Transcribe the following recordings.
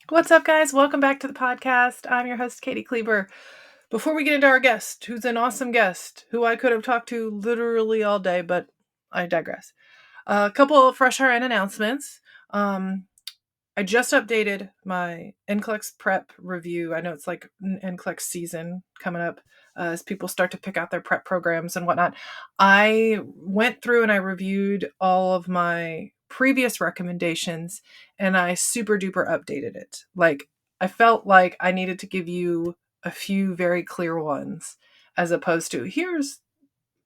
What's up, guys? Welcome back to the podcast. I'm your host, Kati Kleber. Before we get into our guest, who's an awesome guest, who I could have talked to literally all day, but I digress. A couple of fresh RN announcements. Um, I just updated my NCLEX prep review. I know it's like NCLEX season coming up as people start to pick out their prep programs and whatnot. I went through and I reviewed all of my previous recommendations and I super duper updated it. Like, I felt like I needed to give you a few very clear ones as opposed to here's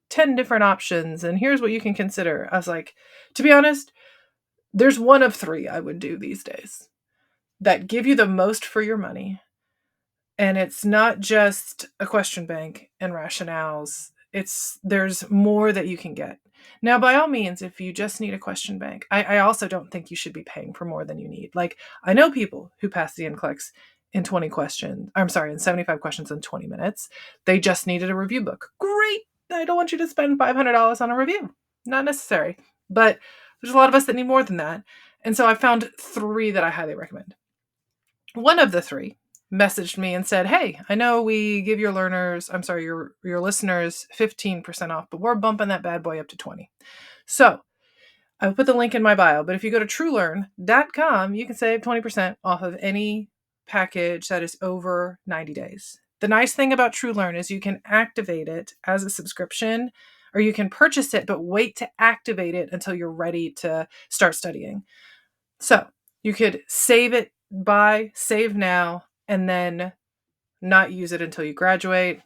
10 different options and here's what you can consider. I was like, to be honest, there's one of three I would do these days that give you the most for your money. And it's not just a question bank and rationales. There's more that you can get. Now, by all means, if you just need a question bank, I also don't think you should be paying for more than you need. Like, I know people who pass the NCLEX in 20 questions. I'm sorry, in 75 questions in 20 minutes. They just needed a review book. Great. I don't want you to spend $500 on a review. Not necessary. But there's a lot of us that need more than that. And so I found three that I highly recommend. One of the three messaged me and said, "Hey, I know we give your listeners 15% off, but we're bumping that bad boy up to 20." So I will put the link in my bio, but if you go to truelearn.com, you can save 20% off of any package that is over 90 days. The nice thing about TrueLearn is you can activate it as a subscription, or you can purchase it, but wait to activate it until you're ready to start studying. So you could save now, and then not use it until you graduate.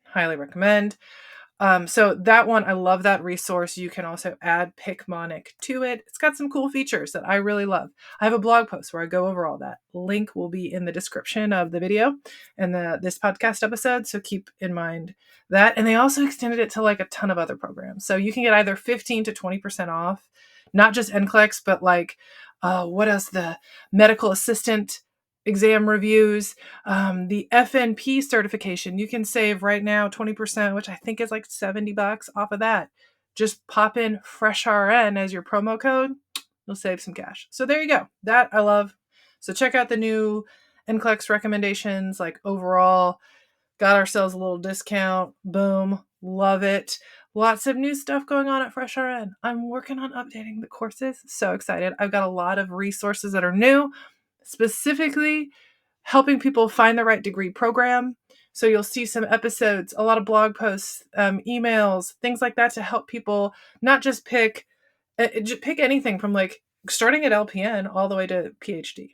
Highly recommend. So that one, I love that resource. You can also add Picmonic to it. It's got some cool features that I really love. I have a blog post where I go over all that. Link will be in the description of the video and this podcast episode. So keep in mind that. And they also extended it to like a ton of other programs. So you can get either 15 to 20% off, not just NCLEX, but like, what else? The medical assistant exam reviews, the FNP certification. You can save right now 20%, which I think is like $70 off of that. Just pop in Fresh RN as your promo code. You'll save some cash. So there you go. That I love. So check out the new NCLEX recommendations. Like, overall, got ourselves a little discount. Boom. Love it. Lots of new stuff going on at Fresh RN. I'm working on updating the courses. So excited. I've got a lot of resources that are new, specifically helping people find the right degree program. So you'll see some episodes, a lot of blog posts, emails, things like that to help people not just pick anything from like starting at LPN all the way to PhD.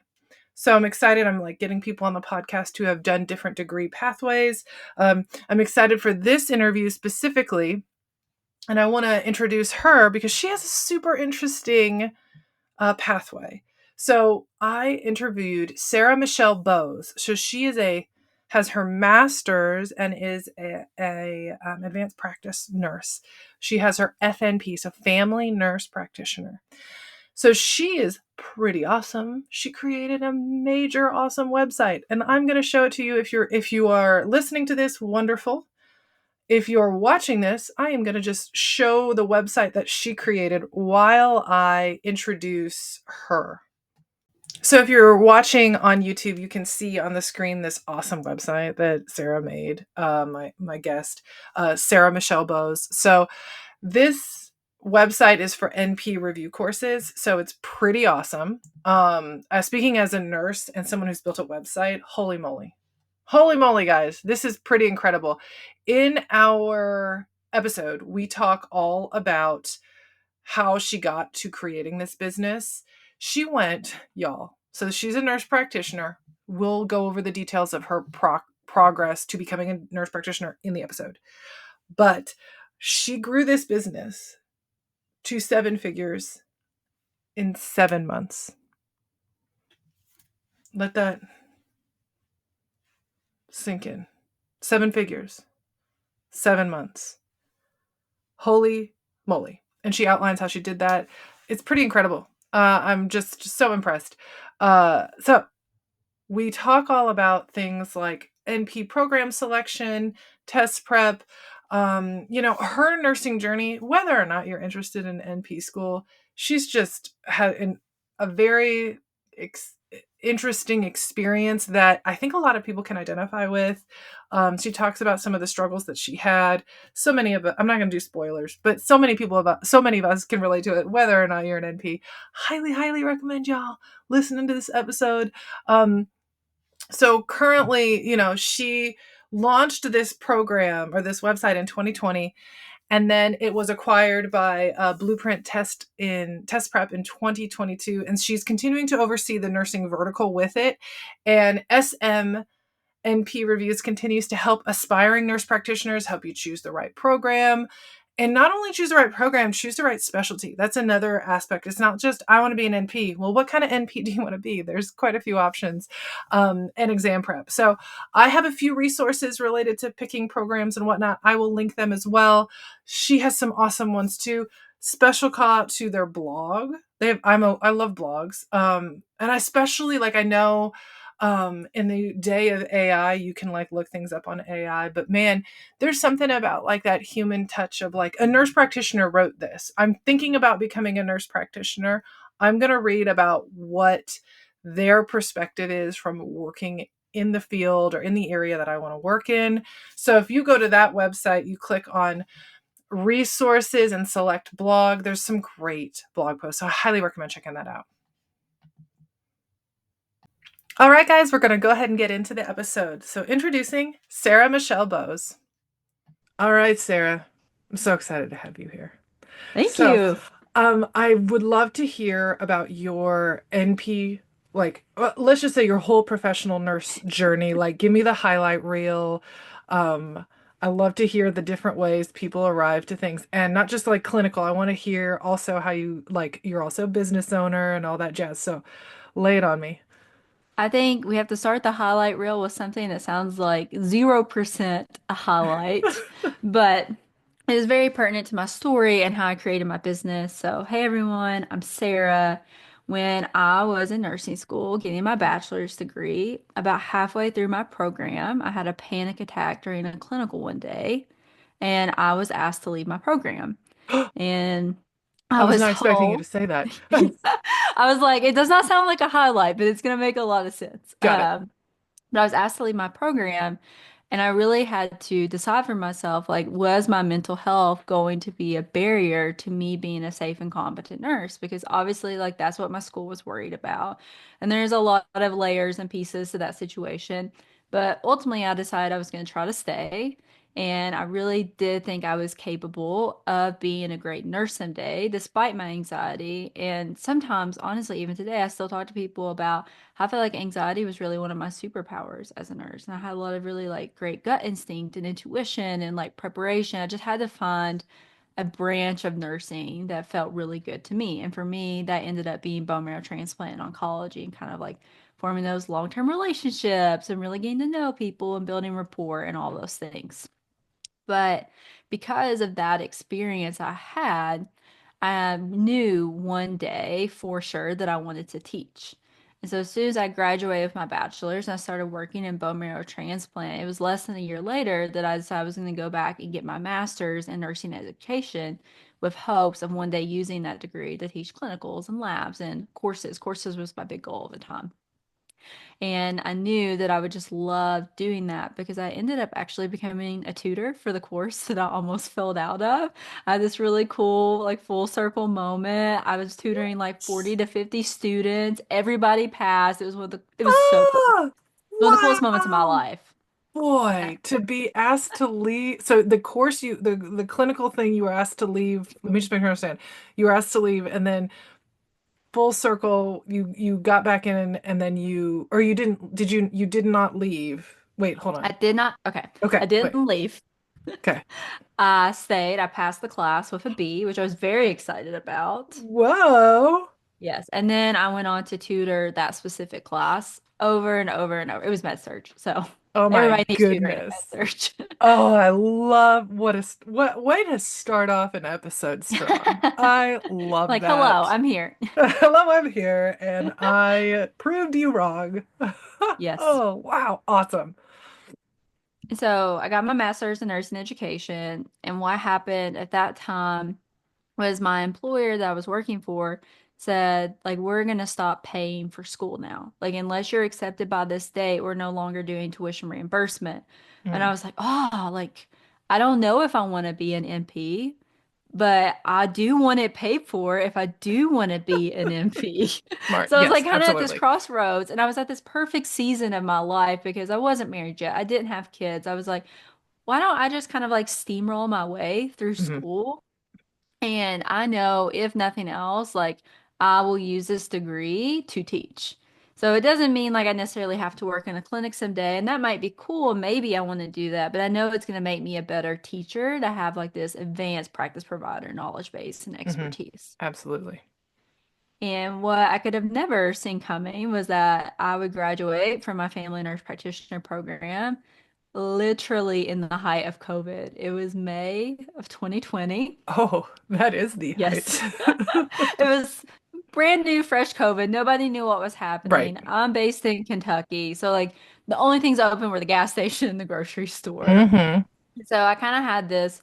So I'm excited. I'm like getting people on the podcast who have done different degree pathways. I'm excited for this interview specifically. And I want to introduce her because she has a super interesting pathway. So I interviewed Sarah Michelle Boes. So she has her master's and is a advanced practice nurse. She has her FNP, so family nurse practitioner. So she is pretty awesome. She created a major awesome website, and I'm going to show it to you. If you are listening to this, wonderful. If you're watching this, I am going to just show the website that she created while I introduce her. So if you're watching on YouTube, you can see on the screen this awesome website that Sarah made, my guest, Sarah Michelle Boes. So this website is for NP review courses, so it's pretty awesome. Speaking as a nurse and someone who's built a website, holy moly. Holy moly, guys. This is pretty incredible. In our episode, we talk all about how she got to creating this business. She went, y'all. So she's a nurse practitioner. We'll go over the details of her progress to becoming a nurse practitioner in the episode. But she grew this business to 7 figures in 7 months. Let that sink in. 7 figures, 7 months. Holy moly. And she outlines how she did that. It's pretty incredible. I'm just so impressed. So we talk all about things like NP program selection, test prep, her nursing journey, whether or not you're interested in NP school. She's just had a very interesting experience that I think a lot of people can identify with. She talks about some of the struggles that she had. So many of it, I'm not going to do spoilers, but so many of us can relate to it, whether or not you're an NP. Highly, highly recommend y'all listening to this episode. So currently, she launched this program or this website in 2020, and then it was acquired by Blueprint Test Prep in 2022, and she's continuing to oversee the nursing vertical with it. And NP Reviews continues to help aspiring nurse practitioners help you choose the right program. And not only choose the right program, choose the right specialty. That's another aspect. It's not just, I want to be an NP. Well, what kind of NP do you want to be? There's quite a few options, and exam prep. So I have a few resources related to picking programs and whatnot. I will link them as well. She has some awesome ones too. Special call out to their blog. I love blogs. And I especially, like, I know in the day of AI, you can like look things up on AI, but man, there's something about like that human touch of like, a nurse practitioner wrote this. I'm thinking about becoming a nurse practitioner. I'm going to read about what their perspective is from working in the field or in the area that I want to work in. So if you go to that website, you click on resources and select blog, there's some great blog posts. So I highly recommend checking that out. All right, guys, we're going to go ahead and get into the episode. So, introducing Sarah Michelle Boes. All right, Sarah, I'm so excited to have you here. Thank So, you. I would love to hear about your NP, like, let's just say your whole professional nurse journey. Like, give me the highlight reel. Um, I love to hear the different ways people arrive to things, and not just like clinical. I want to hear also how you, like, you're also a business owner and all that jazz. So, lay it on me. I think we have to start the highlight reel with something that sounds like 0% a highlight, but it is very pertinent to my story and how I created my business. So, hey everyone, I'm Sarah. When I was in nursing school getting my bachelor's degree, about halfway through my program, I had a panic attack during a clinical one day, and I was asked to leave my program. And I I was was not expecting you to told, say that. I was like, it does not sound like a highlight, but it's going to make a lot of sense. Got it. But I was asked to leave my program, and I really had to decide for myself, like, was my mental health going to be a barrier to me being a safe and competent nurse? Because obviously, like, that's what my school was worried about. And there's a lot of layers and pieces to that situation. But ultimately, I decided I was going to try to stay. And I really did think I was capable of being a great nurse someday, despite my anxiety. And sometimes, honestly, even today, I still talk to people about I feel like anxiety was really one of my superpowers as a nurse. And I had a lot of really like great gut instinct and intuition and like preparation. I just had to find a branch of nursing that felt really good to me. And for me, that ended up being bone marrow transplant and oncology and kind of like forming those long-term relationships and really getting to know people and building rapport and all those things. But because of that experience I had, I knew one day for sure that I wanted to teach. And so as soon as I graduated with my bachelor's and I started working in bone marrow transplant, it was less than a year later that I decided I was going to go back and get my master's in nursing education with hopes of one day using that degree to teach clinicals and labs and courses. Courses was my big goal at the time. And I knew that I would just love doing that because I ended up actually becoming a tutor for the course that I almost failed out of. I had this really cool, like, full circle moment. I was tutoring like 40 to 50 students. Everybody passed. It was so cool. Ah, One of the coolest moments of my wow. life. Yeah. Boy, to be asked to leave. So the course the clinical thing you were asked to leave. Let me just make sure I understand. You were asked to leave, and then full circle, you got back in, and then you didn't, you did not leave. Wait, hold I on. did not, okay. Okay, I wait. didn't leave. Okay. I stayed. I passed the class with a B, which I was very excited about. Whoa. Yes. And then I went on to tutor that specific class over and over and over. It was med surg. So Oh my everybody needs tutoring in goodness. med surg. Oh, I love what way to start off an episode strong. I love Like, hello, that. I'm here. Hello, I'm here, and I proved you wrong. Yes. Oh, wow, awesome. So I got my master's in nursing education. And what happened at that time was my employer that I was working for said, like, we're going to stop paying for school now. Like, unless you're accepted by this date, we're no longer doing tuition reimbursement. And I Mm. was like, oh, like, I don't know if I want to be an MP, but I do want it paid for if I do want to be an MP. Smart. So I was like Yes, kind of at this absolutely. crossroads, and I was at this perfect season of my life because I wasn't married yet. I didn't have kids. I was like, why don't I just kind of like steamroll my way through Hmm. school? And I know if nothing else, like I will use this degree to teach. So it doesn't mean like I necessarily have to work in a clinic someday, and that might be cool. Maybe I want to do that, but I know it's going to make me a better teacher to have like this advanced practice provider knowledge base and Hmm. expertise. Absolutely. And what I could have never seen coming was that I would graduate from my family nurse practitioner program literally in the height of COVID. It was May of 2020. Oh, that is the Yes. height. It was brand new, fresh COVID. Nobody knew what was Right. happening. I'm based in Kentucky. So, like, the only things open were the gas station and the grocery store. Hmm. So, I kind of had this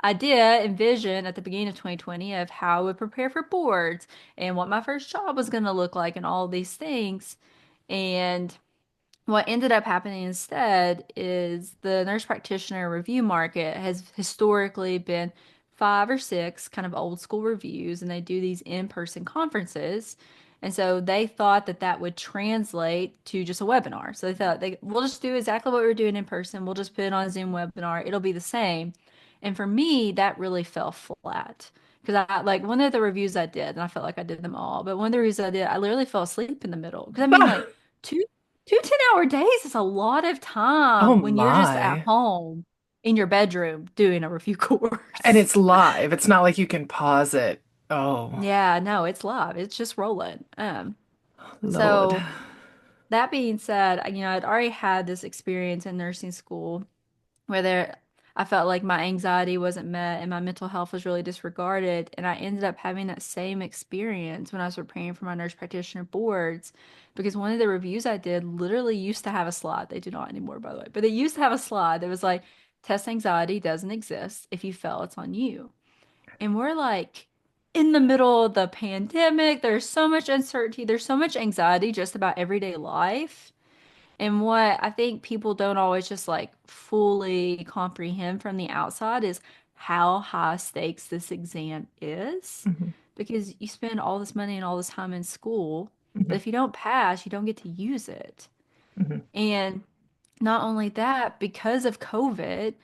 idea and vision at the beginning of 2020 of how I would prepare for boards and what my first job was going to look like and all these things. And what ended up happening instead is the nurse practitioner review market has historically been 5 or 6 kind of old school reviews, and they do these in-person conferences. And so they thought that that would translate to just a webinar. So they thought we'll just do exactly what we were doing in person. We'll just put it on a Zoom webinar. It'll be the same. And for me, that really fell flat. Because I like one of the reviews I did, and I felt like I did them all, but one of the reviews I did, I literally fell asleep in the middle. Because I mean, like, two 2 10-hour days is a lot of Oh time when you're just at my. home in your bedroom doing a review And course. it's live. It's not like you can pause it. Oh, Yeah, no, it's live. It's just rolling. Lord. So that being said, I'd already had this experience in nursing school where I felt like my anxiety wasn't met and my mental health was really disregarded. And I ended up having that same experience when I was preparing for my nurse practitioner boards because one of the reviews I did literally used to have a slide. They do not anymore, by the way, but they used to have a slide that was like, test anxiety doesn't exist. If you fail, it's on you. And we're like in the middle of the pandemic. There's so much uncertainty. There's so much anxiety just about everyday life. And what I think people don't always just like fully comprehend from the outside is how high stakes this exam is. Hmm. Because you spend all this money and all this time in school, but Hmm. if you don't pass, you don't get to use it. Hmm. And not only that, because of COVID,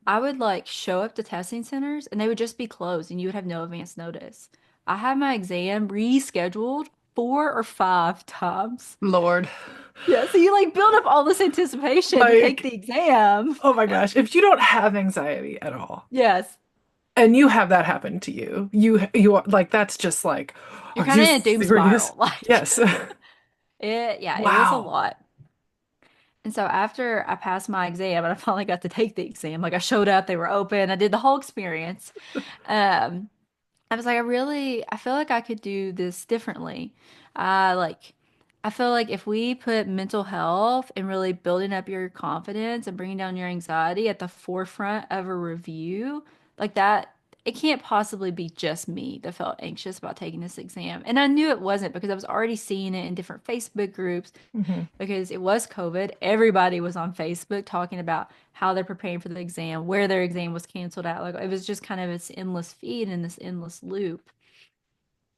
I would like show up to testing centers and they would just be closed and you would have no advance notice. I had my exam rescheduled 4 or 5 times. Lord. Yeah, so you like build up all this anticipation to take Like, the exam. oh my gosh. If you don't have anxiety at all, Yes. and you have that happen to you, you are like that's just like, You're are kind you of in a doom serious? spiral. Like Yes. it was a Wow. lot. And so after I passed my exam and I finally got to take the exam, like I showed up, they were open, I did the whole experience. Um, I was like, I feel like I could do this differently. Like, I feel like if we put mental health and really building up your confidence and bringing down your anxiety at the forefront of a review, like that, it can't possibly be just me that felt anxious about taking this exam. And I knew it wasn't because I was already seeing it in different Facebook groups Hmm. because it was COVID. Everybody was on Facebook talking about how they're preparing for the exam, where their exam was canceled at. Like it was just kind of this endless feed and this endless loop.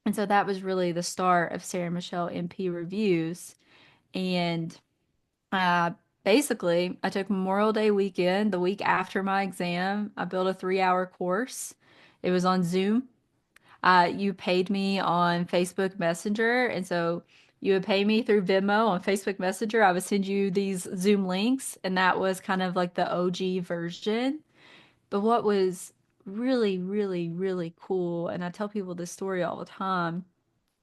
And so that was really the start of Sarah Michelle MP reviews. And uh, basically, I took Memorial Day weekend, the week after my exam. I built a 3-hour course. It was on Zoom. You paid me on Facebook Messenger, and so you would pay me through Venmo on Facebook Messenger. I would send you these Zoom links, and that was kind of like the OG version. But what was really, really, really cool, and I tell people this story all the time,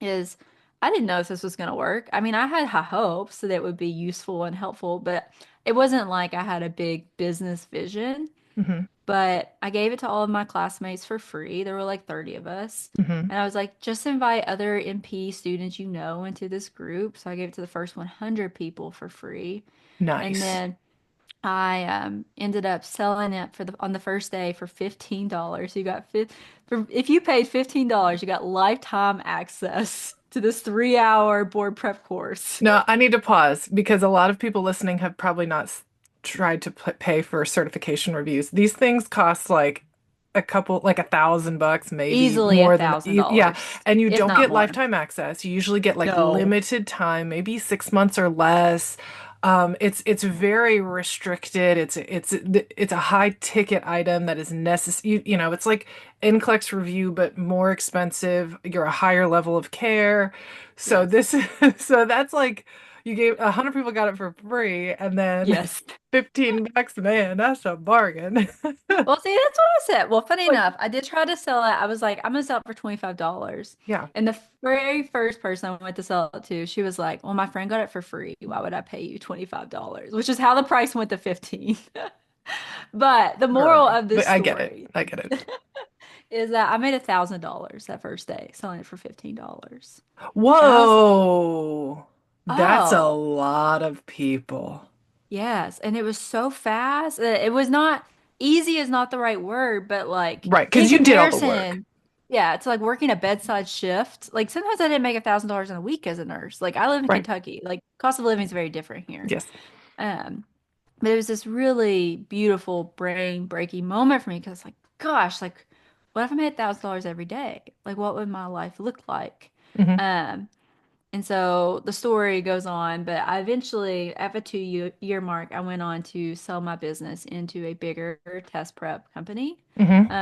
is I didn't know if this was going to work. I mean, I had high hopes that it would be useful and helpful, but it wasn't like I had a big business vision. Hmm. But I gave it to all of my classmates for free. There were like 30 of us. Hmm. And I was like, just invite other MP students you know into this group. So I gave it to the first 100 people for free. And Nice. then I ended up selling it on the first day for $15. You got if you paid $15, you got lifetime access to this 3-hour board prep course. No, I need to pause because a lot of people listening have probably not tried to pay for certification reviews. These things cost like a couple, like $1,000, maybe Easily a more than, thousand yeah. dollars, And you if don't not get more. lifetime access. You usually get like No. limited time, maybe 6 months or less. It's very restricted. It's a high ticket item that is necessary. It's like NCLEX review, but more expensive. You're a higher level of care. So Yes. this so that's like you gave 100 people got it for free, and then Yes. $15, man, that's a bargain. Well, see, that's what I said. Well, funny Like, enough, I did try to sell it. I was like, I'm gonna sell it for $25. yeah, And the very first person I went to sell it to, she was like, well, my friend got it for free. Why would I pay you $25? Which is how the price went to 15. But the moral girl. of this But I get it. story I get it. is that I made $1,000 that first day selling it for $15. And I was, Whoa. That's a oh, lot of people. yes. And it was so fast. It was not easy is not the right word, but like Right, in because you did all the work. comparison, yeah, it's like working a bedside shift. Like sometimes I didn't make $1,000 in a week as a nurse. Like I live in Right. Kentucky. Like cost of living is very different here. Yes. Um, but it was this really beautiful brain breaking moment for me because like, gosh, like what if I made $1,000 every day? Like what would my life look like? Hmm. Um, and so the story goes on, but I eventually, at the 2 year mark, I went on to sell my business into a bigger test prep company. Hmm.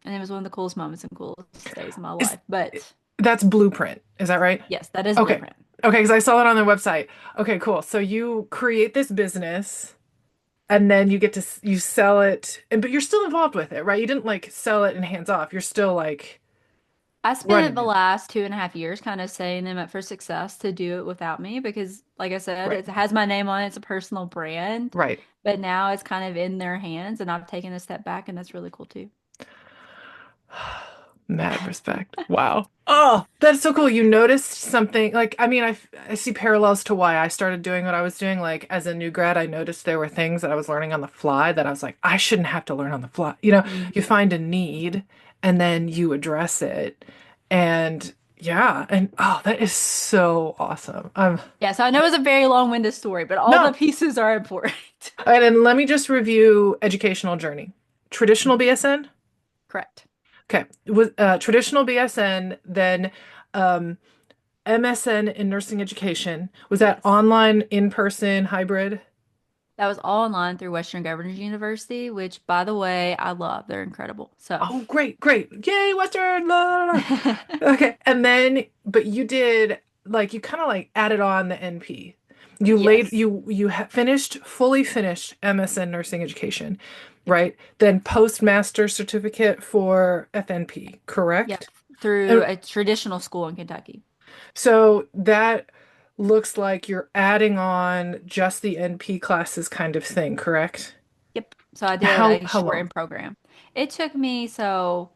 And it was one of the coolest moments and coolest days of my Is life. But that's Blueprint. Is that right? yes, that is Okay. Blueprint. Okay, because I saw it on their website. Okay, cool. So you create this business and then you get to you sell it, and but you're still involved with it, right? You didn't like sell it and hands off. You're still like I spent running the it. last 2.5 years kind of setting them up for success to do it without me because, like I said, Right. it has my name on it. It's a personal brand, Right. but now it's kind of in their hands, and I've taken a step back, and that's really cool too. Mad respect. Wow. Oh, that's so cool. You noticed something like I mean, I see parallels to why I started doing what I was doing. Like as a new grad, I noticed there were things that I was learning on the fly that I was like, I shouldn't have to learn on the fly. You Mhm. find a need and then you address it. And yeah, and oh, that is so awesome. Yeah, so I know it's a very long-winded story, but all the No. pieces are important. And then let me just review educational journey. Traditional Mhm. BSN? Correct. Okay. Was traditional BSN, then um MSN in nursing education. Was that Yes. online, in person, hybrid? That was all online through Western Governors University, which, by the way, I love. They're incredible. So, Oh, great, great. Yay, Western. La, la, la. Okay. And then, but you did like, you kind of like added on the NP. yes. You finished, fully finished MSN nursing education, Yep. right? Then postmaster certificate for FNP, Yep. correct? Through And a traditional school in Kentucky. so that looks like you're adding on just the NP classes kind of thing, correct? Yep. So I did How a how long? shortened program. It took me, so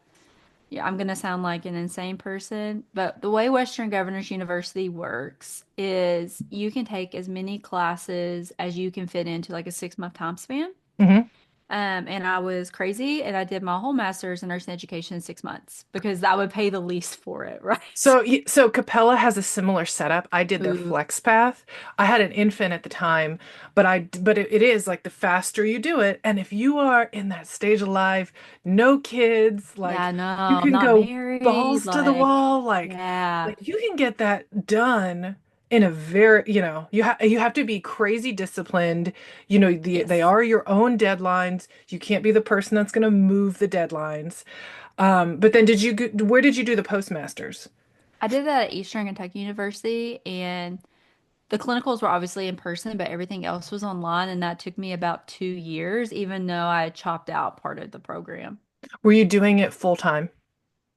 yeah, I'm gonna sound like an insane person, but the way Western Governors University works is you can take as many classes as you can fit into like a 6 month time span. Hmm. And I was crazy and I did my whole master's in nursing education in 6 months because I would pay the least for it, right? So Capella has a similar setup. I did their Ooh, flex path. I had an infant at the time, but it is like the faster you do it, and if you are in that stage of life, no kids, like yeah, no, you I'm can not go married. balls to the Like, wall, yeah, like you can get that done in a very, you have to be crazy disciplined. They yes. are your own deadlines. You can't be the person that's going to move the deadlines. But then where did you do the postmasters? I did that at Eastern Kentucky University, and the clinicals were obviously in person, but everything else was online, and that took me about 2 years, even though I chopped out part of the program. Were you doing it full time?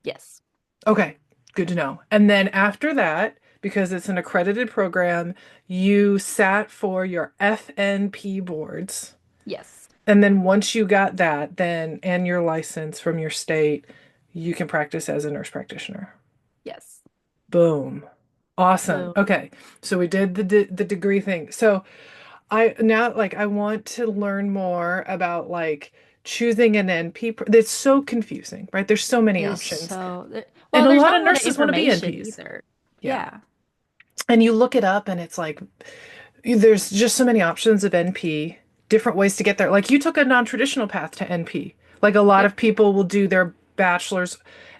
Yes, Okay, good to know. And then after that, because it's an accredited program, you sat for your FNP boards. yes, And then once you got that, then and your license from your state, you can practice as a nurse practitioner. yes. Boom. Awesome. Boom. Okay. So we did the degree thing. So I now like I want to learn more about like choosing an NP. It's so confusing, right? There's so many It is options. so, And well, a there's lot not of a lot of nurses want to be information NPs. either. Yeah. Yeah. And you look it up and it's like there's just so many options of NP, different ways to get there. Like you took a non-traditional path to NP. Like a lot Yep. of people will do their bachelor's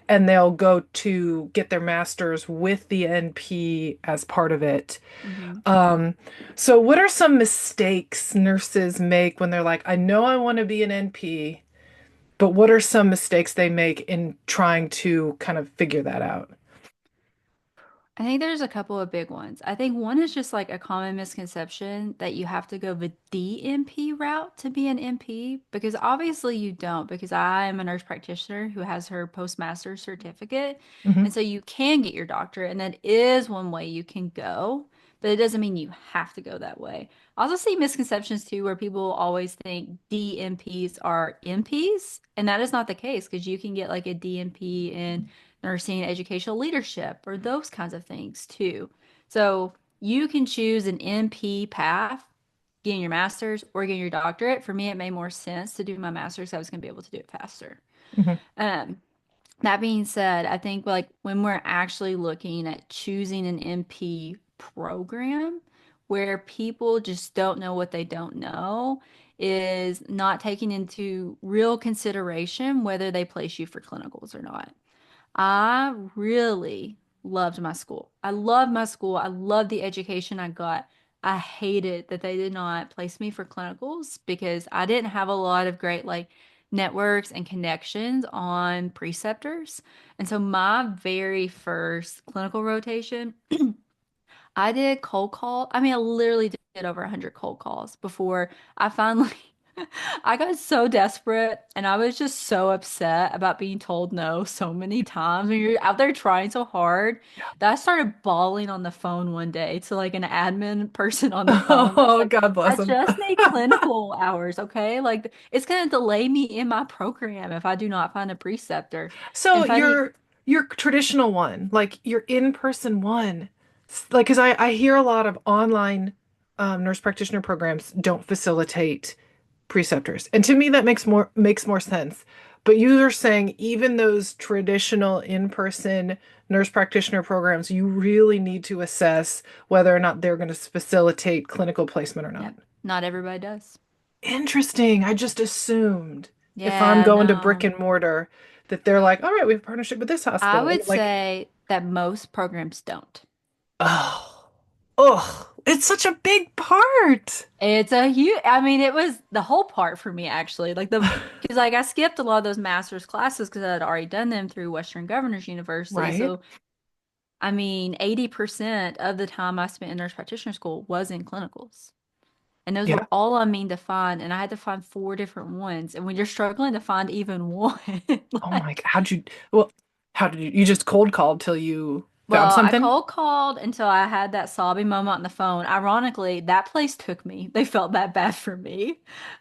and they'll go to get their master's with the NP as part of it. Hmm. Um, so what are some mistakes nurses make when they're like, I know I want to be an NP, but what are some mistakes they make in trying to kind of figure that out? I think there's a couple of big ones. I think one is just like a common misconception that you have to go the DMP route to be an MP, because obviously you don't, because I am a nurse practitioner who has her postmaster's certificate. And Hmm. so you can get your doctorate, and that is one way you can go, but it doesn't mean you have to go that way. I also see misconceptions too, where people always think DMPs are MPs, and that is not the case, because you can get like a DMP in nursing, educational leadership, or those kinds of things too. So you can choose an MP path, getting your master's or getting your doctorate. For me, it made more sense to do my master's. So I was going to be able to do it faster. Hmm. Um, that being said, I think like when we're actually looking at choosing an MP program where people just don't know what they don't know, is not taking into real consideration whether they place you for clinicals or not. I really loved my school. I love my school. I love the education I got. I hated that they did not place me for clinicals because I didn't have a lot of great like networks and connections on preceptors. And so my very first clinical rotation, I did cold call. I mean, I literally did over 100 cold calls before I finally I got so desperate and I was just so upset about being told no so many times when you're out there trying so hard that I started bawling on the phone one day to like an admin person on the phone. I was Oh, like, God bless I them. just need clinical hours, okay? Like it's gonna delay me in my program if I do not find a preceptor. So And funny, your traditional one, like your in-person one, like because I hear a lot of online nurse practitioner programs don't facilitate preceptors, and to me that makes more sense. But you are saying even those traditional in-person nurse practitioner programs, you really need to assess whether or not they're going to facilitate clinical placement or not. yep, not everybody does. Interesting. I just assumed if I'm Yeah, going to brick no. and mortar that they're like, all right, we have a partnership with this I hospital. would Like, say that most programs don't. oh, oh, it's such a big part. It's a huge, I mean, it was the whole part for me actually. Because like I skipped a lot of those master's classes because I had already done them through Western Governors University. Right? So, I mean, 80% of the time I spent in nurse practitioner school was in clinicals. And those were Yeah. all I mean to find. And I had to find four different ones. And when you're struggling to find even one, Oh my, like, well, how did you just cold called till you found well, I something? cold called until I had that sobbing moment on the phone. Ironically, that place took me. They felt that bad for me.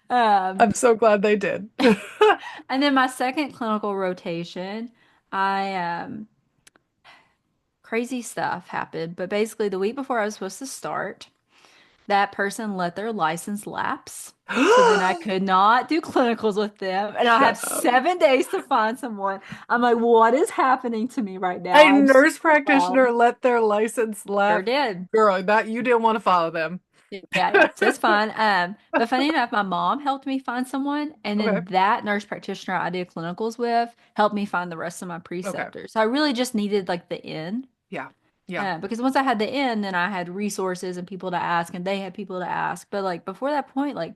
Um, I'm so glad they did. And then my second clinical rotation, I crazy stuff happened. But basically, the week before I was supposed to start, that person let their license lapse. So then I could not do clinicals with them. And I have Shut up. 7 days to find someone. I'm like, what is happening to me right now? A I'm so nurse practitioner overwhelmed. let their license Sure lapse. did. Girl, that you didn't want to follow them. Yeah. So it's fine. But funny enough, my mom helped me find someone, and Okay. then that nurse practitioner I did clinicals with helped me find the rest of my Okay. preceptors. So I really just needed like the in. Yeah. Yeah. Because once I had the in, then I had resources and people to ask, and they had people to ask. But like before that point, like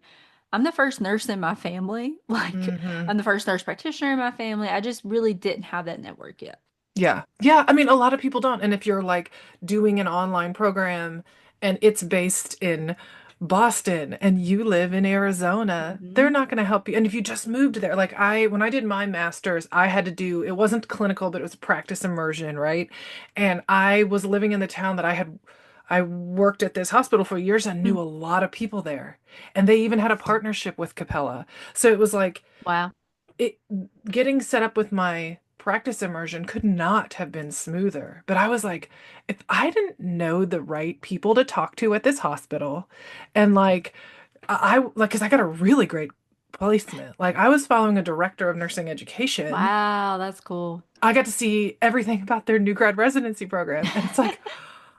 I'm the first nurse in my family. Like Hmm. I'm the first nurse practitioner in my family. I just really didn't have that network yet. Yeah. Yeah. I mean, a lot of people don't. And if you're like doing an online program and it's based in Boston and you live in Arizona, they're Hmm. not going to help you. And if you just moved there, like when I did my master's, I had to do, it wasn't clinical, but it was practice immersion, right? And I was living in the town that I worked at this hospital for years and knew a lot of people there. And they even had a partnership with Capella. So it was like, Wow. it getting set up with my practice immersion could not have been smoother. But I was like, if I didn't know the right people to talk to at this hospital, and like like, because I got a really great placement. Like I was following a director of nursing education. Wow, that's cool. I got to see everything about their new grad residency program, and it's like,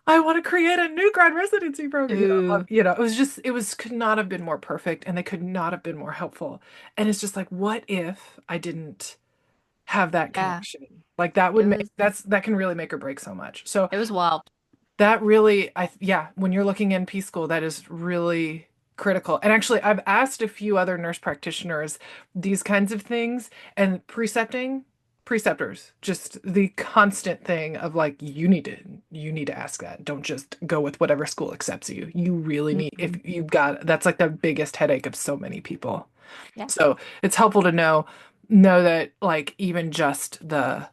I want to create a new grad residency program. Ooh, It was just, it was could not have been more perfect, and they could not have been more helpful. And it's just like, what if I didn't have that yeah. connection? Like that would It make was that can really make or break so much. So it was wild. that really, yeah, when you're looking in P school, that is really critical. And actually, I've asked a few other nurse practitioners these kinds of things, and preceptors, just the constant thing of like, you need to ask that. Don't just go with whatever school accepts you. You really need, if Mhm. you've got, that's like the biggest headache of so many people. Yeah. So it's helpful to know that like even just the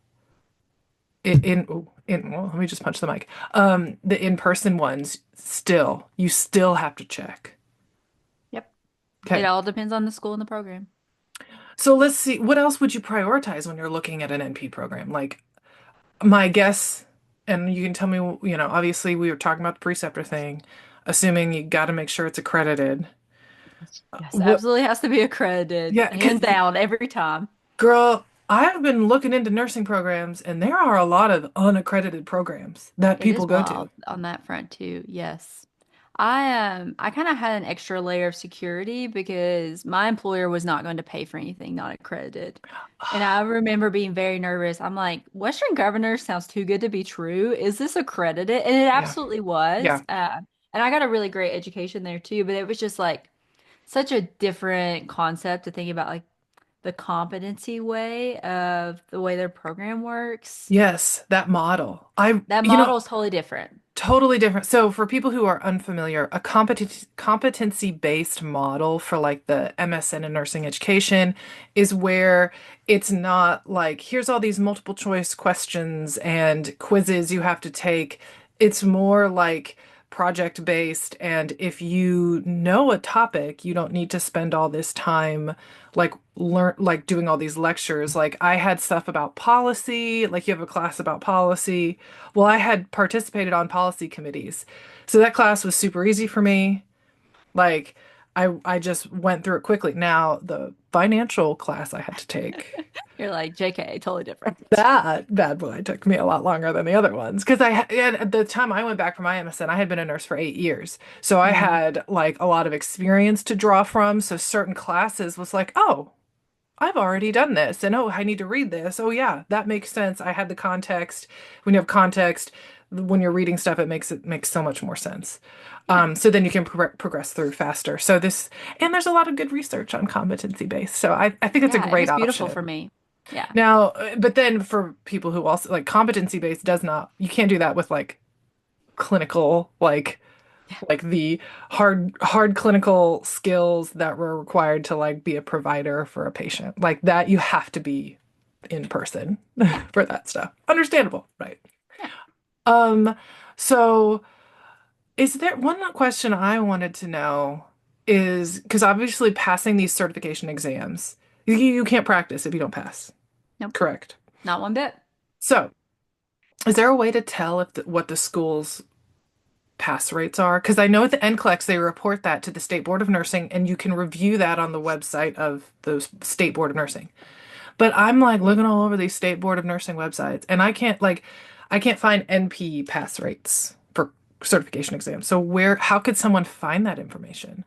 well, let me just punch the mic. The in-person ones still, you still have to check. Yep. It Okay. all depends on the school and the program. So let's see, what else would you prioritize when you're looking at an NP program? Like my guess, and you can tell me, obviously we were talking about the preceptor thing, assuming you got to make sure it's accredited. Yes, What, absolutely has to be accredited, yeah, because hands down, every time. girl, I have been looking into nursing programs, and there are a lot of unaccredited programs that It people is go to. wild on that front too. Yes. I kind of had an extra layer of security because my employer was not going to pay for anything not accredited. And I remember being very nervous. I'm like, Western Governors sounds too good to be true. Is this accredited? And it Yeah, absolutely was. yeah. And I got a really great education there too, but it was just like such a different concept to think about like the competency way of the way their program works. Yes, that model. That model is totally different. Totally different. So for people who are unfamiliar, a competency-based model for like the MSN in nursing education is where it's not like here's all these multiple choice questions and quizzes you have to take. It's more like project based, and if you know a topic, you don't need to spend all this time like doing all these lectures. Like I had stuff about policy, like you have a class about policy. Well, I had participated on policy committees. So that class was super easy for me. Like I just went through it quickly. Now, the financial class I had to take, You're like, JK, totally different. that bad boy took me a lot longer than the other ones because and at the time I went back for my MSN, I had been a nurse for 8 years. So I Hmm. had like a lot of experience to draw from. So certain classes was like, oh, I've already done this, and oh, I need to read this. Oh, yeah, that makes sense. I had the context. When you have context, when you're reading stuff, it makes so much more sense. Yeah. So then you can progress through faster. So and there's a lot of good research on competency based. So I think it's a Yeah, it great was beautiful for option. me. Yeah. Now, but then for people who also like competency based does not, you can't do that with like clinical, like the hard clinical skills that were required to like be a provider for a patient. Like that you have to be in person Yeah. for that stuff. Understandable, right? Yeah. Um, so is there one question I wanted to know is because obviously passing these certification exams, you can't practice if you don't pass. Nope. Correct. Not one bit. So, is there a way to tell if what the school's pass rates are? Because I know at the NCLEX they report that to the State Board of Nursing, and you can review that on the website of the State Board of Nursing. But I'm like looking all over these State Board of Nursing websites, and I can't find NP pass rates for certification exams. So how could someone find that information?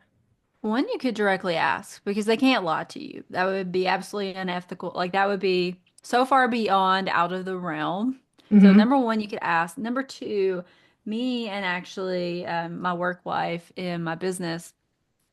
One, you could directly ask because they can't lie to you. That would be absolutely unethical. Like that would be so far beyond out of the realm. So Hmm. number one, you could ask. Number two, me and actually my work wife in my business,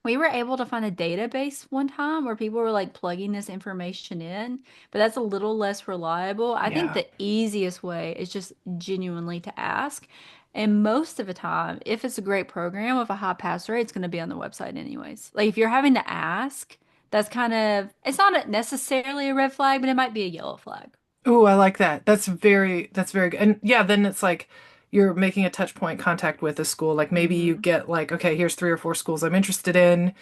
we were able to find a database one time where people were like plugging this information in, but that's a little less reliable. I think Yeah. the easiest way is just genuinely to ask. And most of the time, if it's a great program with a high pass rate, it's going to be on the website anyways. Like if you're having to ask, that's kind of, it's not necessarily a red flag, but it might be a yellow flag. Oh, I like that. That's very good. And yeah, then it's like you're making a touch point contact with a school. Like maybe you Hmm. get like, okay, here's 3 or 4 schools I'm interested in.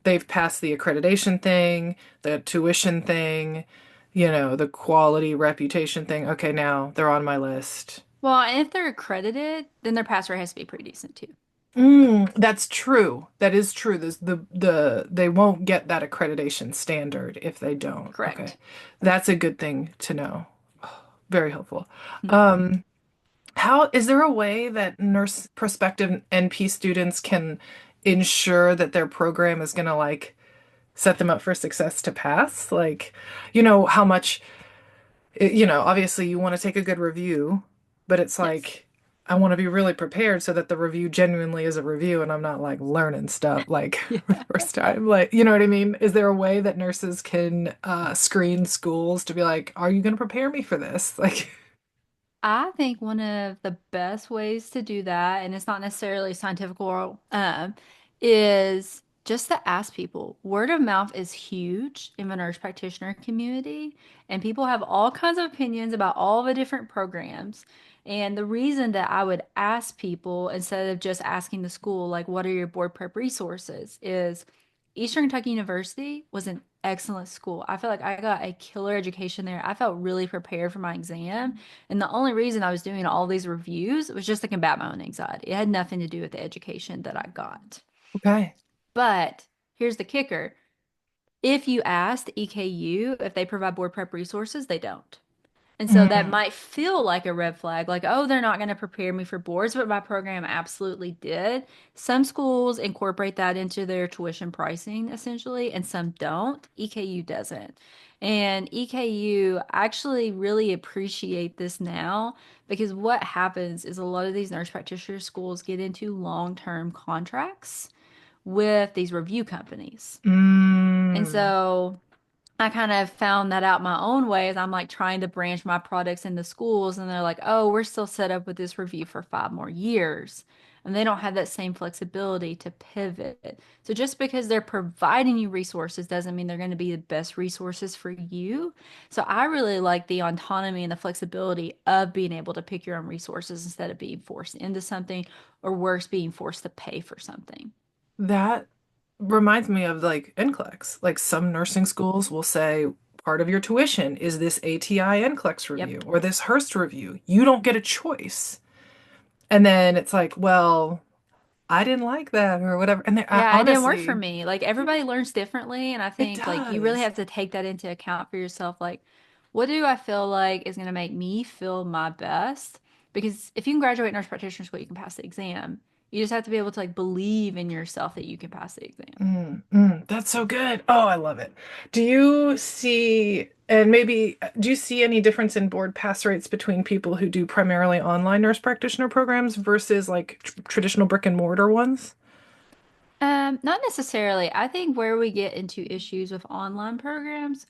They've passed the accreditation thing, the tuition thing. the quality reputation thing. Okay, now they're on my list. Well, and if they're accredited, then their pass rate has to be pretty decent too. That's true. That is true. They won't get that accreditation standard if they don't. Okay. Correct. That's a good thing to know. Very helpful. How is there a way that nurse prospective NP students can ensure that their program is gonna like set them up for success to pass? Like, how much, obviously you want to take a good review, but it's Yes. like I want to be really prepared so that the review genuinely is a review and I'm not like learning stuff like the Yeah. first time. Like, you know what I mean? Is there a way that nurses can screen schools to be like, are you going to prepare me for this? Like, I think one of the best ways to do that, and it's not necessarily scientific or is just to ask people. Word of mouth is huge in the nurse practitioner community, and people have all kinds of opinions about all the different programs. And the reason that I would ask people instead of just asking the school, like, what are your board prep resources, is Eastern Kentucky University was an excellent school. I feel like I got a killer education there. I felt really prepared for my exam. And the only reason I was doing all these reviews was just to combat my own anxiety. It had nothing to do with the education that I got. okay. But here's the kicker. If you asked EKU if they provide board prep resources, they don't. And so that Mm, might feel like a red flag, like, oh, they're not going to prepare me for boards, but my program absolutely did. Some schools incorporate that into their tuition pricing, essentially, and some don't. EKU doesn't. And EKU actually really appreciate this now because what happens is a lot of these nurse practitioner schools get into long-term contracts with these review companies. And mm, so I kind of found that out my own way as I'm like trying to branch my products into schools, and they're like, oh, we're still set up with this review for 5 more years. And they don't have that same flexibility to pivot. So just because they're providing you resources doesn't mean they're going to be the best resources for you. So I really like the autonomy and the flexibility of being able to pick your own resources instead of being forced into something, or worse, being forced to pay for something. that reminds me of like NCLEX. Like some nursing schools will say part of your tuition is this ATI NCLEX review Yep. or this Hearst review. You don't get a choice. And then it's like, well, I didn't like that or whatever. And Yeah, it didn't work for honestly, me. Like everybody learns differently, and I it think like you really does. have to take that into account for yourself. Like, what do I feel like is going to make me feel my best? Because if you can graduate nurse practitioner school, you can pass the exam. You just have to be able to like believe in yourself that you can pass the exam. That's so good. Oh, I love it. Do you see, and maybe, do you see any difference in board pass rates between people who do primarily online nurse practitioner programs versus like traditional brick and mortar ones? Not necessarily. I think where we get into issues with online programs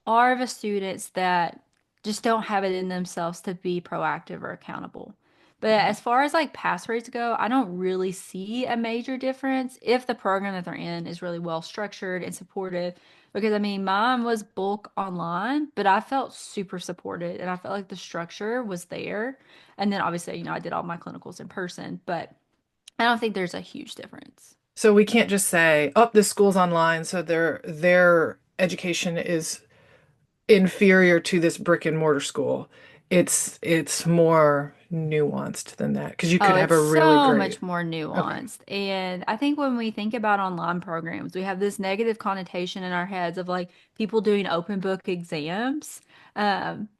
are the students that just don't have it in themselves to be proactive or accountable. But as far as like pass rates go, I don't really see a major difference if the program that they're in is really well structured and supportive. Because I mean, mine was bulk online, but I felt super supported and I felt like the structure was there. And then obviously, I did all my clinicals in person, but I don't think there's a huge difference. So we can't just say, "Oh, this school's online, so their education is inferior to this brick and mortar school." It's more nuanced than that because you Oh, could have it's a really so great. much more Okay. nuanced. And I think when we think about online programs, we have this negative connotation in our heads of like people doing open book exams.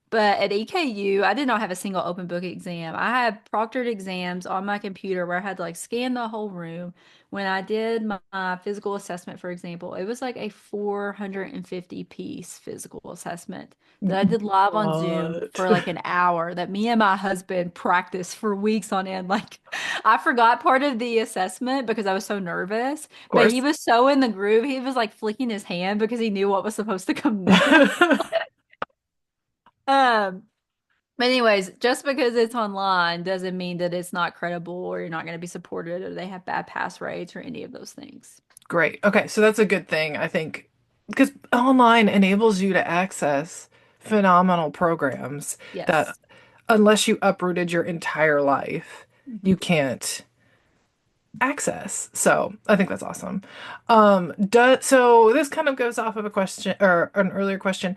But at EKU, I did not have a single open book exam. I had proctored exams on my computer where I had to like scan the whole room. When I did my physical assessment, for example, it was like a 450 piece physical assessment that I did live on Zoom What? for like an hour that me and my husband practiced for weeks on end. Like I forgot part of the assessment because I was so nervous, Of but he course. was so in the groove. He was like flicking his hand because he knew what was supposed to come next. Um, but anyways, just because it's online doesn't mean that it's not credible or you're not going to be supported or they have bad pass rates or any of those things. Great. Okay, so that's a good thing, I think, because online enables you to access phenomenal programs that, Yes. unless you uprooted your entire life, Mhm. you can't access. So I think that's awesome. So this kind of goes off of a question or an earlier question.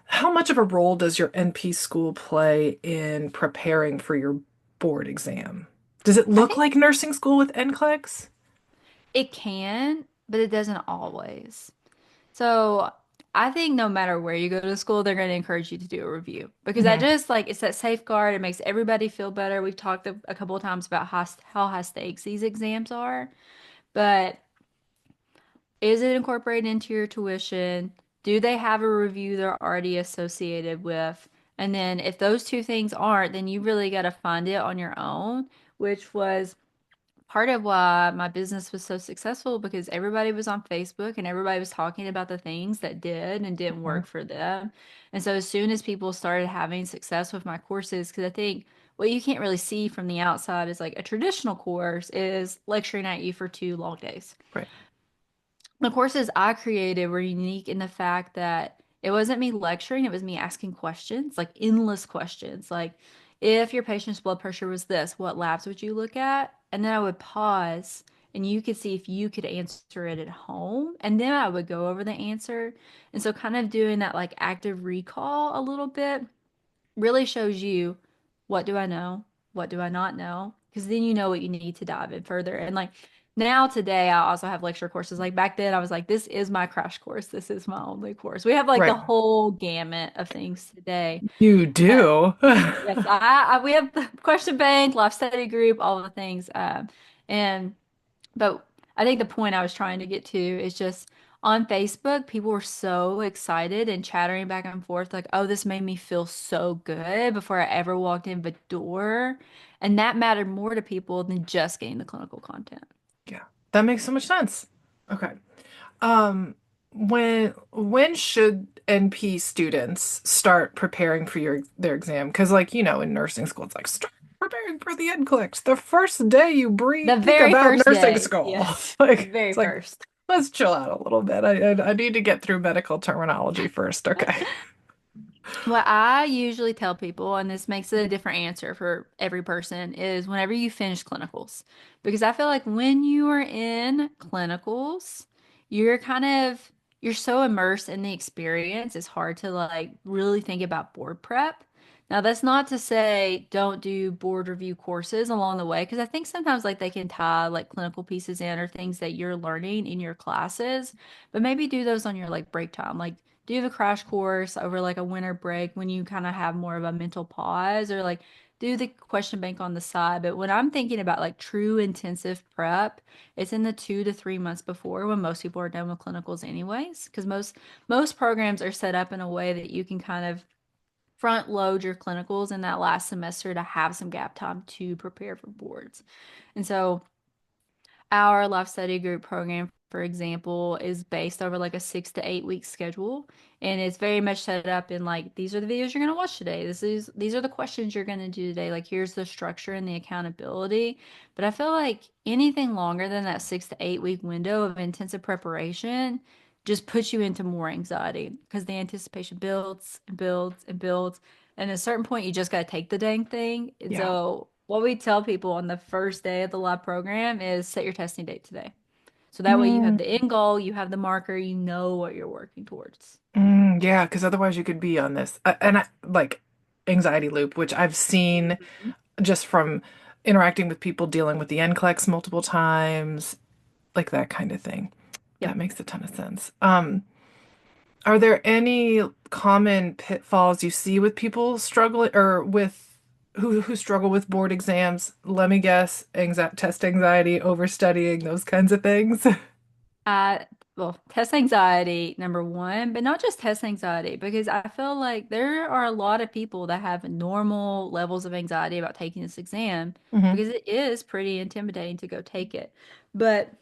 How much of a role does your NP school play in preparing for your board exam? Does it I look think like nursing school with NCLEX? it can, but it doesn't always. So I think no matter where you go to school, they're going to encourage you to do a review because I Hmm. just like it's that safeguard. It makes everybody feel better. We've talked a couple of times about how high stakes these exams are, but is it incorporated into your tuition? Do they have a review they're already associated with? And then if those two things aren't, then you really got to find it on your own, which was part of why my business was so successful because everybody was on Facebook and everybody was talking about the things that did and didn't work for them. And so as soon as people started having success with my courses, because I think what you can't really see from the outside is like a traditional course is lecturing at you for 2 long days. Right. The courses I created were unique in the fact that it wasn't me lecturing, it was me asking questions, like endless questions. Like, if your patient's blood pressure was this, what labs would you look at? And then I would pause and you could see if you could answer it at home. And then I would go over the answer. And so, kind of doing that like active recall a little bit really shows you what do I know? What do I not know? Because then you know what you need to dive in further. And like now today, I also have lecture courses. Like back then, I was like, this is my crash course. This is my only course. We have like the Right. whole gamut of things today. You But do. yes, we have the question bank, life study group, all the things. And but I think the point I was trying to get to is just on Facebook, people were so excited and chattering back and forth, like, oh, this made me feel so good before I ever walked in the door. And that mattered more to people than just getting the clinical content. Yeah, that makes so much sense. Okay. Um, when should NP students start preparing for their exam? Because like, in nursing school, it's like start preparing for the NCLEX the first day you The think very about first nursing day. school. Yes, the Like very it's like first. let's chill out a little bit. I need to get through medical terminology first. Okay. What I usually tell people, and this makes it a different answer for every person, is whenever you finish clinicals. Because I feel like when you are in clinicals, you're kind of you're so immersed in the experience, it's hard to like really think about board prep. Now, that's not to say don't do board review courses along the way, because I think sometimes like they can tie like clinical pieces in or things that you're learning in your classes, but maybe do those on your like break time. Like do the crash course over like a winter break when you kind of have more of a mental pause or like do the question bank on the side. But when I'm thinking about like true intensive prep, it's in the 2 to 3 months before when most people are done with clinicals anyways, because most programs are set up in a way that you can kind of front load your clinicals in that last semester to have some gap time to prepare for boards. And so our life study group program, for example, is based over like a 6 to 8 week schedule, and it's very much set up in like these are the videos you're going to watch today. These are the questions you're going to do today. Like here's the structure and the accountability. But I feel like anything longer than that 6 to 8 week window of intensive preparation just puts you into more anxiety because the anticipation builds and builds and builds. And at a certain point, you just got to take the dang thing. And Yeah. so, what we tell people on the first day of the lab program is set your testing date today. So that way you have Mm, the end goal, you have the marker, you know what you're working towards. yeah, because otherwise you could be on this like anxiety loop, which I've seen Mhm. just from interacting with people dealing with the NCLEX multiple times, like that kind of thing. That Yep. makes a ton of sense. Are there any common pitfalls you see with people struggling or with who struggle with board exams? Let me guess, test anxiety, overstudying, those kinds of things. I, well, test anxiety, number one, but not just test anxiety, because I feel like there are a lot of people that have normal levels of anxiety about taking this exam Hmm. because it is pretty intimidating to go take it. But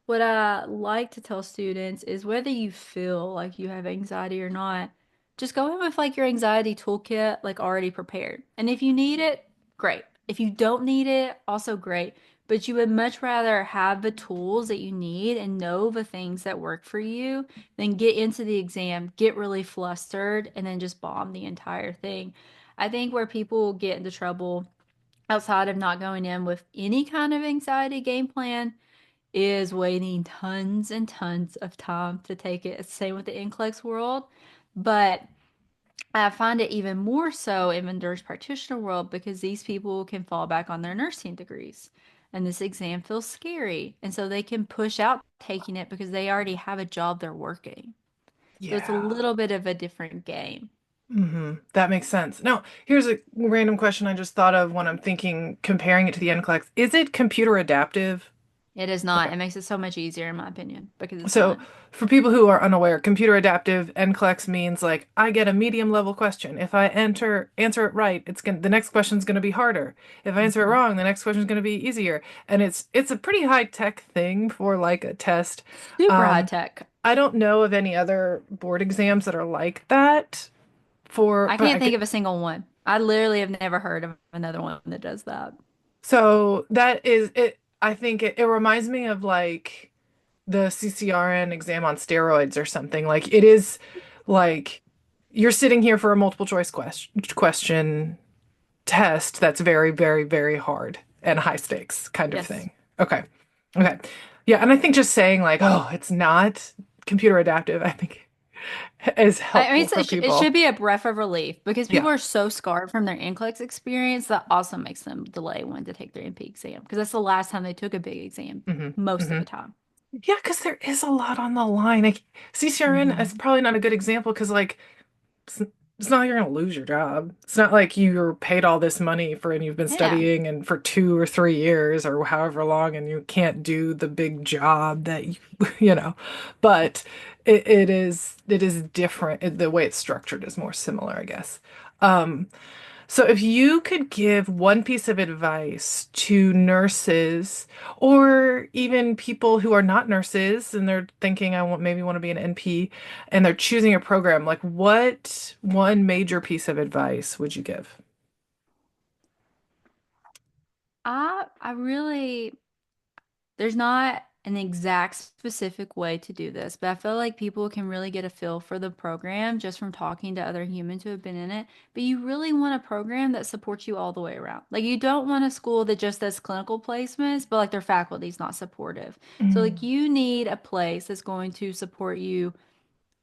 what I like to tell students is whether you feel like you have anxiety or not, just go in with like your anxiety toolkit like already prepared. And if you need it, great. If you don't need it, also great. But you would much rather have the tools that you need and know the things that work for you than get into the exam, get really flustered, and then just bomb the entire thing. I think where people get into trouble outside of not going in with any kind of anxiety game plan is waiting tons and tons of time to take it. Same with the NCLEX world. But I find it even more so in the nurse practitioner world because these people can fall back on their nursing degrees. And this exam feels scary. And so they can push out taking it because they already have a job they're working. So it's a Yeah. little bit of a different game. That makes sense. Now, here's a random question I just thought of when I'm thinking, comparing it to the NCLEX. Is it computer adaptive? It is Okay. not. It makes it so much easier, in my opinion, because it's So, not. for people who are unaware, computer adaptive NCLEX means like I get a medium level question. If I answer it right, the next question's gonna be harder. If I answer it Mhm. wrong, the next question's gonna be easier. And it's a pretty high tech thing for like a test. Super high Um, tech. I don't know of any other board exams that are like that I but can't think of a single one. I literally have never heard of another one that does that. so that is it. I think it reminds me of like the CCRN exam on steroids or something. Like it is like you're sitting here for a multiple choice question test that's very, very, very hard and high stakes kind of Yes. thing. Okay. Okay. Yeah, and I think just saying like, oh, it's not computer adaptive, I think is I mean, helpful for it people. should be a breath of relief because Yeah. people are so scarred from their NCLEX experience that also makes them delay when to take their NP exam because that's the last time they took a big exam hmm most of hmm the time. Yeah, because there is a lot on the line. Like CCRN is Hmm. probably not a good example because like it's, it's not like you're gonna lose your job. It's not like you're paid all this money for and you've been Yeah. studying and for 2 or 3 years or however long and you can't do the big job that you you know. But it is different. The way it's structured is more similar, I guess. Um, so if you could give one piece of advice to nurses or even people who are not nurses and they're thinking maybe want to be an NP and they're choosing a program, like what one major piece of advice would you give? I really there's not an exact specific way to do this, but I feel like people can really get a feel for the program just from talking to other humans who have been in it. But you really want a program that supports you all the way around. Like you don't want a school that just does clinical placements, but like their faculty is not supportive. So like Mm, you need a place that's going to support you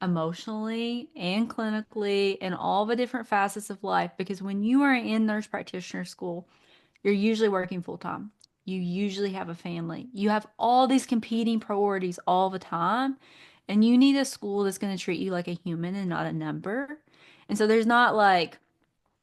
emotionally and clinically and all the different facets of life because when you are in nurse practitioner school, you're usually working full time. You usually have a family. You have all these competing priorities all the time. And you need a school that's going to treat you like a human and not a number. And so there's not like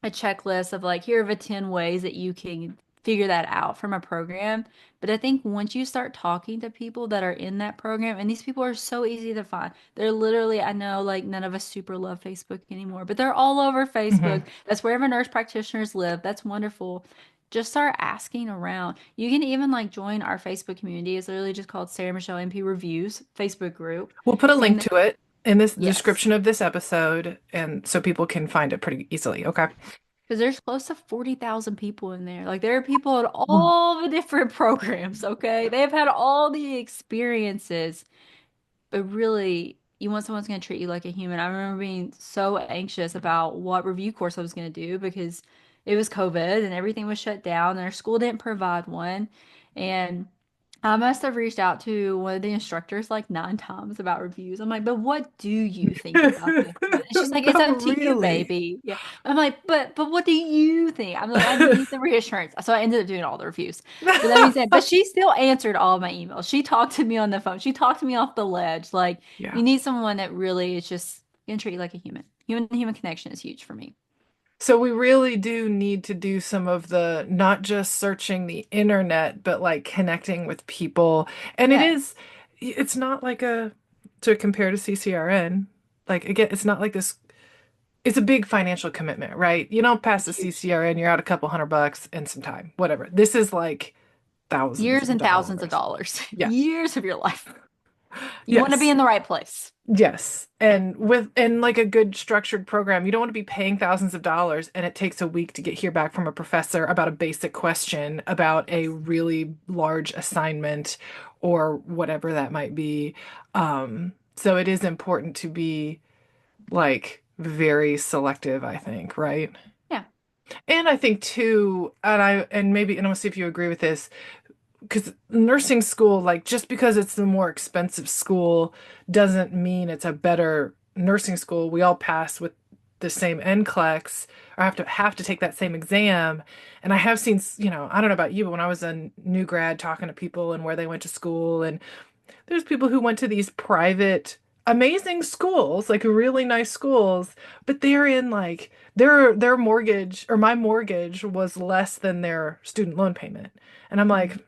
a checklist of like, here are the 10 ways that you can figure that out from a program. But I think once you start talking to people that are in that program, and these people are so easy to find, they're literally, I know like none of us super love Facebook anymore, but they're all over mhm. Facebook. That's wherever nurse practitioners live. That's wonderful. Just start asking around. You can even like join our Facebook community. It's literally just called Sarah Michelle MP Reviews Facebook group. We'll put a link And to it in this yes. description of this episode and so people can find it pretty easily. Okay. Because there's close to 40,000 people in there. Like there are people at Mm. all the different programs, okay? They've had all the experiences, but really, you want someone who's going to treat you like a human. I remember being so anxious about what review course I was going to do because it was COVID and everything was shut down and our school didn't provide one. And I must have reached out to one of the instructors like 9 times about reviews. I'm like, but what do you think about this one? And she's like, it's Not up to you, really. baby. Yeah. I'm like, but what do you think? I'm like, I need the reassurance. So I ended up doing all the reviews. But that being said, but she still answered all my emails. She talked to me on the phone. She talked to me off the ledge. Like, Yeah. you need someone that really is just gonna treat you like a human. Human to human connection is huge for me. So we really do need to do some of the not just searching the internet, but like connecting with people. And Yeah. it's not like to compare to CCRN. Like again, it's not like this, it's a big financial commitment, right? You don't pass It's the huge. CCRN, you're out a couple $100 and some time, whatever. This is like thousands Years of and thousands of dollars. dollars. Yeah. Years of your life. You want to be Yes. in the right place. Yes. And like a good structured program, you don't want to be paying thousands of dollars and it takes a week to get here back from a professor about a basic question about a Yes. really large assignment or whatever that might be. So it is important to be like very selective, I think, right? Yeah. And I think too, and I want to see if you agree with this, because nursing school, like just because it's the more expensive school doesn't mean it's a better nursing school. We all pass with the same NCLEX or have to take that same exam. And I have seen, I don't know about you, but when I was a new grad talking to people and where they went to school, and there's people who went to these private amazing schools, like really nice schools, but they're in like their mortgage or my mortgage was less than their student loan payment. And I'm like, Mhm.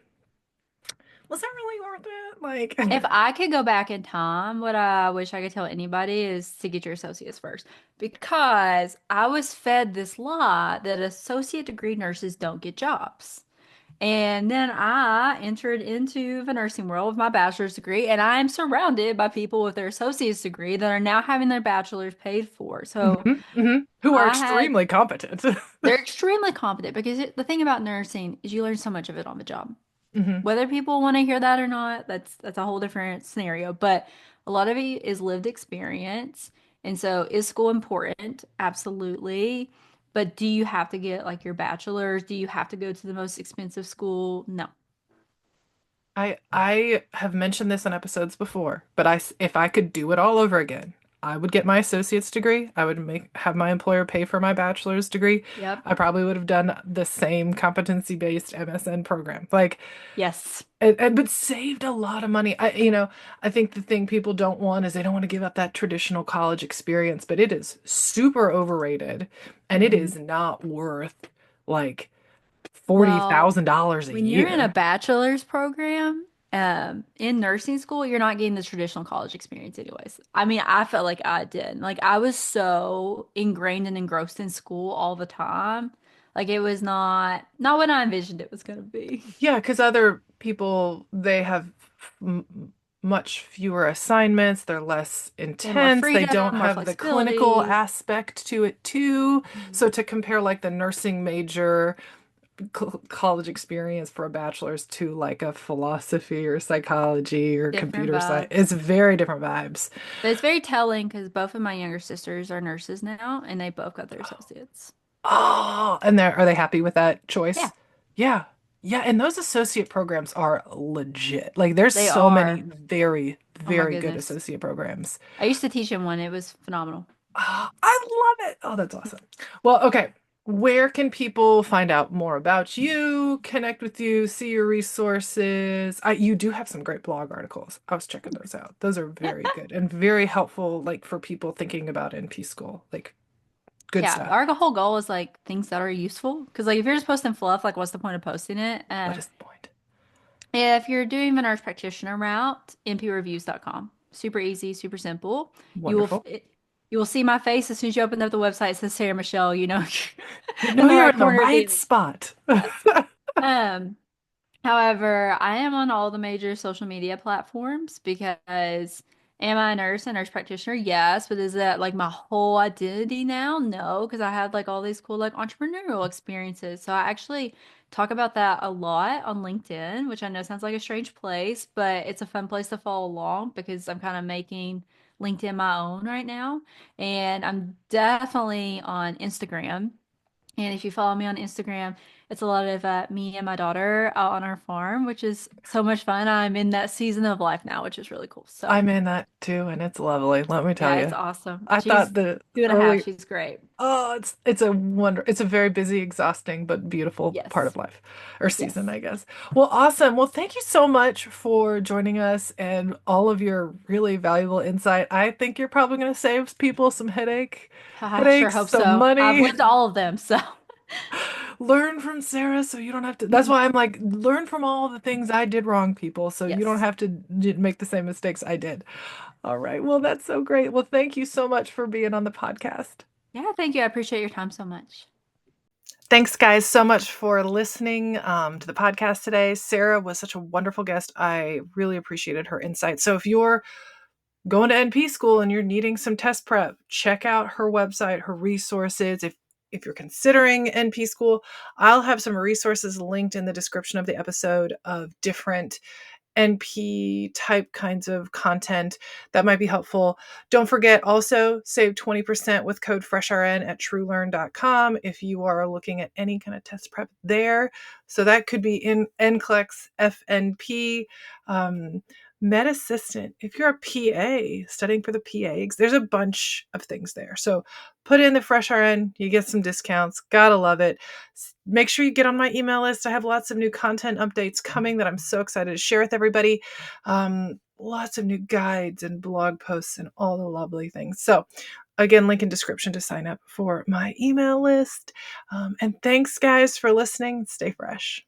was that really worth it? Like, If I could go back in time, what I wish I could tell anybody is to get your associates first. Because I was fed this lie that associate degree nurses don't get jobs. And then I entered into the nursing world with my bachelor's degree, and I am surrounded by people with their associate's degree that are now having their bachelor's paid for. So mhm, mhm, who are I had, extremely competent. they're extremely competent because the thing about nursing is you learn so much of it on the job. hmm Whether people want to hear that or not, that's a whole different scenario. But a lot of it is lived experience. And so is school important? Absolutely. But do you have to get like your bachelor's? Do you have to go to the most expensive school? No. I have mentioned this in episodes before, but if I could do it all over again, I would get my associate's degree. I would have my employer pay for my bachelor's degree. Yep. I probably would have done the same competency-based MSN program. Like, Yes. but saved a lot of money. I think the thing people don't want is they don't want to give up that traditional college experience, but it is super overrated and it Hmm. is not worth like Well, $40,000 a when you're in a year. bachelor's program, in nursing school, you're not getting the traditional college experience anyways. I mean, I felt like I did. Like I was so ingrained and engrossed in school all the time. Like it was not what I envisioned it was gonna be. Yeah, because other people, they have m much fewer assignments, they're less They have more intense, they don't freedom, more have the clinical flexibility. aspect to it too. Mhm. So to compare like the nursing major college experience for a bachelor's to like a philosophy or psychology or Different computer science, vibes. it's very different vibes. But it's very telling because both of my younger sisters are nurses now, and they both got their associates. Oh, and are they happy with that Yeah, choice? Yeah. Yeah, and those associate programs are legit. Like there's they so many are. very, Oh my very good goodness. associate programs. I used to teach in one. It was phenomenal. Ah, I love it. Oh, that's awesome. Well, okay. Where can people find out more about you, connect with you, see your resources? You do have some great blog articles. I was checking those out. Those are very good and very helpful, like for people thinking about NP school. Like good Yeah, stuff. our whole goal is like things that are useful. Because like if you're just posting fluff, like what's the point of posting it? What is the point? If you're doing the nurse practitioner route, npreviews.com. Super easy, super simple. You will Wonderful. you will see my face as soon as you open up the website. It says Sarah Michelle. You know, You in know the you're right in the corner of the right image. spot. Yes. Um, However, I am on all the major social media platforms because am I a nurse and nurse practitioner? Yes, but is that like my whole identity now? No, because I had like all these cool like entrepreneurial experiences. So I actually talk about that a lot on LinkedIn, which I know sounds like a strange place, but it's a fun place to follow along because I'm kind of making LinkedIn my own right now. And I'm definitely on Instagram. And if you follow me on Instagram, it's a lot of me and my daughter out on our farm, which is so much fun. I'm in that season of life now, which is really cool. So, I'm in that too, and it's lovely, let me tell yeah, it's you. awesome. I thought She's the 2.5. early She's great. Oh, it's a very busy, exhausting, but beautiful part Yes. of life or season, Yes. I guess. Well, awesome. Well, thank you so much for joining us and all of your really valuable insight. I think you're probably going to save people some I sure headaches, hope some so. I've money. lived all of them. So, Learn from Sarah so you don't have to. That's why I'm like, learn from all the things I did wrong, people, so you don't yes. have to make the same mistakes I did. All right. Well, that's so great. Well, thank you so much for being on the podcast. Yeah, thank you. I appreciate your time so much. Thanks, guys, so much for listening to the podcast today. Sarah was such a wonderful guest. I really appreciated her insight. So, if you're going to NP school and you're needing some test prep, check out her website, her resources. If you're considering NP school, I'll have some resources linked in the description of the episode of different NP type kinds of content that might be helpful. Don't forget also save 20% with code FreshRN at truelearn.com if you are looking at any kind of test prep there. So that could be in NCLEX, FNP, um, med assistant. If you're a PA studying for the PA, there's a bunch of things there. So put in the Fresh RN, you get some discounts. Gotta love it. Make sure you get on my email list. I have lots of new content updates coming that I'm so excited to share with everybody. Lots of new guides and blog posts and all the lovely things. So again, link in description to sign up for my email list. And thanks, guys, for listening. Stay fresh.